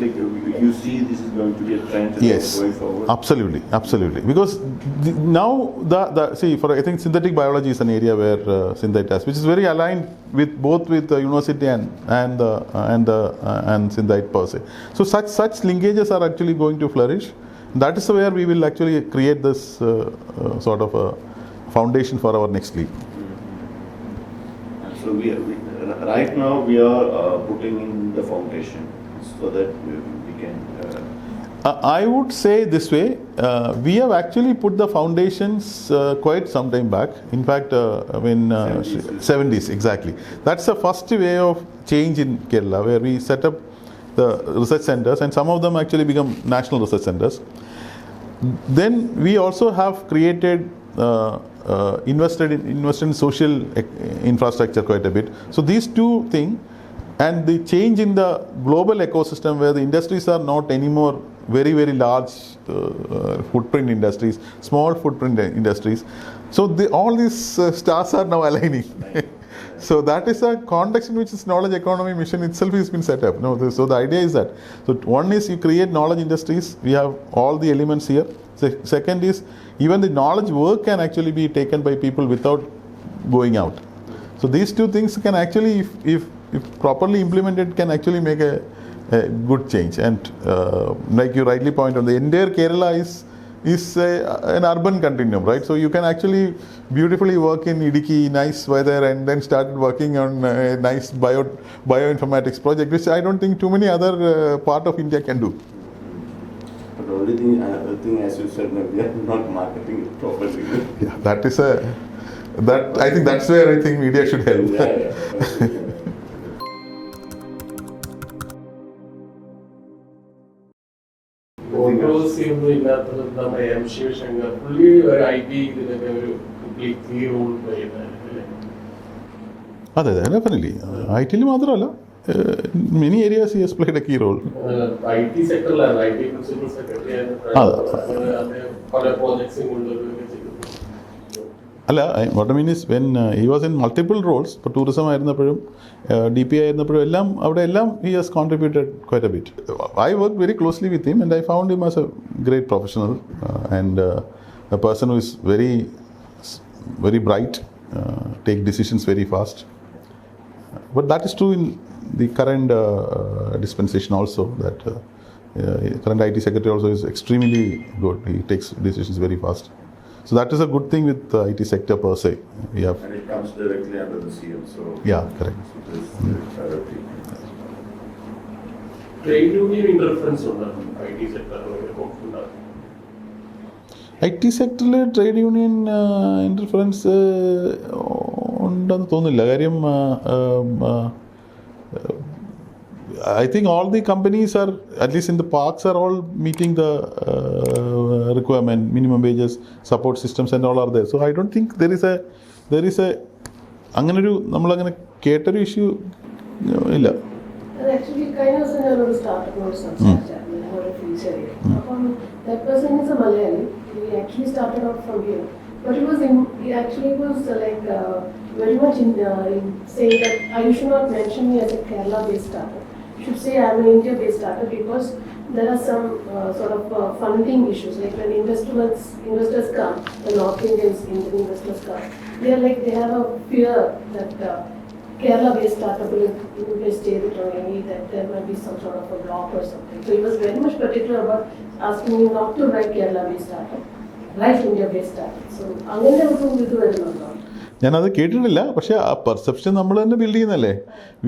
see this is going to be a trend
Yes,
going forward?
absolutely. Because now I think synthetic biology is an area where Synthite has, which is very aligned with both with the university and Synthite per se. So such linkages are actually going to flourish. That is where we will actually create this sort of a foundation for our next leap.
So right now we are putting in the foundation so that we can.
I would say this way, we have actually put the foundations quite some time back. In fact, when 70s, exactly. That's the first way of change in Kerala, where we set up the research centers, and some of them actually become national research centers. Then we also have created, invested in social infrastructure quite a bit. So these two things, and the change in the global ecosystem where the industries are not anymore very, very large footprint industries, small footprint industries. So all these stars are now aligning. So that is a context in which this knowledge economy mission itself has been set up. So the idea is that, so one is you create knowledge industries, we have all the elements here. Second is even the knowledge work can actually be taken by people without going out. So these two things can actually, if properly implemented, can actually make a good change. And like you rightly point out, the entire Kerala is an urban continuum, right? So you can actually beautifully work in Idiki, nice weather, and then start working on a nice bioinformatics project, which I don't think too many other part of India can do.
But the only thing, as you said, we are not marketing it properly.
Yeah, I think that's where I think media should help.
Yeah.
Controversy ഒന്നും ഇല്ലാത്തത് നമ്മുടെ ശിവശങ്കർ പുള്ളി ഒരു IT ഇതിനൊക്കെ ഒരു key role play ചെയ്തായിരുന്നു.
അതെ definitely IT യിൽ മാത്രമല്ല, many areas he has played a key role.
IT സെക്ടറിലാണ്, IT principal secretary ആയിരുന്നു, പല പ്രോജക്ട്സും കൊണ്ടുവരികയൊക്കെ ചെയ്തു.
അല്ല, what I mean is when he was in multiple roles, ഇപ്പോൾ ടൂറിസം ആയിരുന്നപ്പോഴും DPI ആയിരുന്നപ്പോഴും എല്ലാം he has contributed quite a bit. I worked very closely with him and I found him as a great professional and a person who is very, very bright, take decisions very fast. But that is true in the current dispensation also, that Current IT secretary also is extremely good. He takes decisions very fast. So that is a good thing with the IT sector per se. We have,
And it comes directly under the CM, so.
yeah, correct.
So this is directly.
Trade union interference ഉണ്ടാകും IT സെക്ടറിൽ ഉണ്ടാകും.
IT സെക്ടറിൽ trade union interference ഉണ്ടെന്ന് തോന്നുന്നില്ല. കാര്യം I think all the companies are, at least in the parks, are all meeting the requirement, minimum wages, support systems and all are there. So I don't think there is a അങ്ങനൊരു നമ്മളങ്ങനെ കേട്ടൊരു issue ഇല്ല.
And actually, kind of a startup note സംസാരിച്ചായിരുന്നു ഫ്യൂച്ചറിൽ. അപ്പം that person is a Malayali. He actually started out from here, but he actually was very much in saying that you should not mention me as a Kerala-based startup. You should say I'm an India-based startup because there are some sort of funding issues. Like when investors come, the North Indian investors come, they have a fear that Kerala-based startup will stay with only, that there might be some sort of a block or something. So he was very much particular about asking me not to write Kerala-based startup, write India-based startup. So അങ്ങനെ ഒരു ഇത് വരുന്നുണ്ടോ?
ഞാനത് കേട്ടിട്ടില്ല. പക്ഷേ ആ perception നമ്മൾ തന്നെ ബിൽഡ് ചെയ്യുന്നല്ലേ.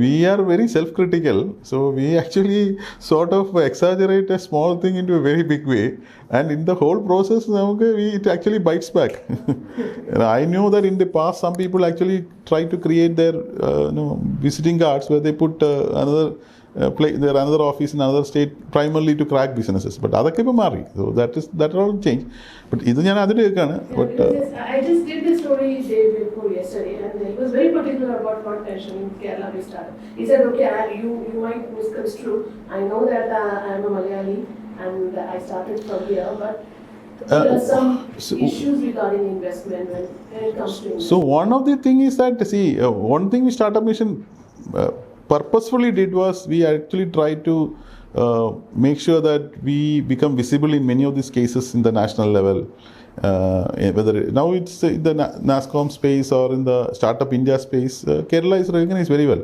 We are very self critical. So we actually sort of exaggerate a small thing into a very big way and in the whole process നമുക്ക് it actually bites back. I knew that in the past some people actually try to create their visiting cards where they put another office in another state primarily to crack businesses. But അതൊക്കെ ഇപ്പോൾ മാറി. So that all change. But ഇത് ഞാൻ അതിൽ കേൾക്കാണ്.
I just did this story day before yesterday, and he was very particular about not mentioning Kerala-based startup. He said, okay, you might misconstrue. I know that I am a Malayali and I started from here, but there are some issues regarding investment when it comes to investment.
So one of the thing is that, one thing we Startup Nation purposefully did was we actually tried to make sure that we become visible in many of these cases in the national level. Whether now it's in the NASCOM space or in the Startup India space, Kerala is recognized very well.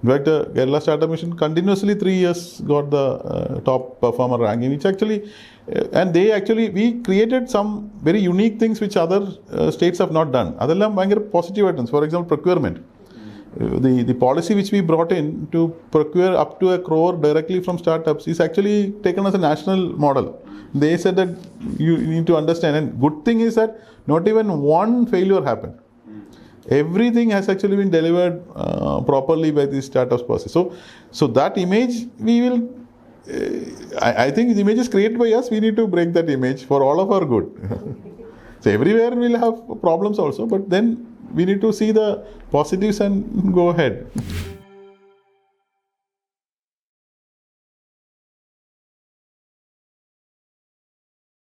In fact, Kerala Startup Mission continuously 3 years got the top performer ranking, which actually, and we created some very unique things which other states have not done. Adellam bhayangara positive items. For example, procurement. The policy which we brought in to procure up to 1 crore directly from startups is actually taken as a national model. They said that you need to understand, and good thing is that not even one failure happened. Everything has actually been delivered properly by the startups process. So that image we will, I think the image is created by us. We need to break that image for all of our good. So everywhere we'll have problems also, but then we need to see the positives and go ahead.